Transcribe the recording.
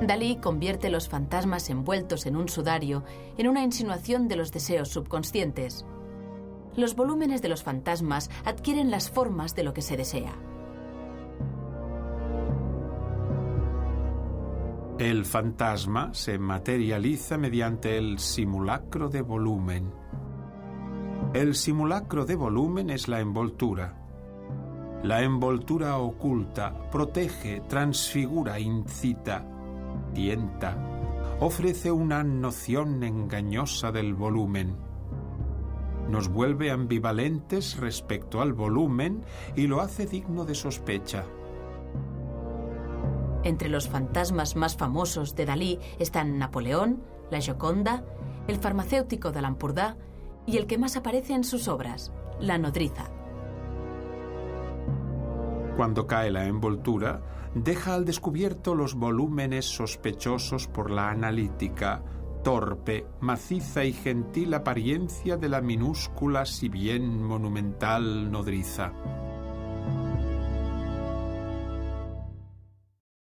Dalí convierte los fantasmas envueltos en un sudario en una insinuación de los deseos subconscientes. Los volúmenes de los fantasmas adquieren las formas de lo que se desea. El fantasma se materializa mediante el simulacro de volumen. El simulacro de volumen es la envoltura. La envoltura oculta, protege, transfigura, incita, tienta, ofrece una noción engañosa del volumen. Nos vuelve ambivalentes respecto al volumen y lo hace digno de sospecha. Entre los fantasmas más famosos de Dalí están Napoleón, la Gioconda, el farmacéutico de Lampurdá y el que más aparece en sus obras, la nodriza. Cuando cae la envoltura, deja al descubierto los volúmenes sospechosos por la analítica, torpe, maciza y gentil apariencia de la minúscula si bien monumental nodriza.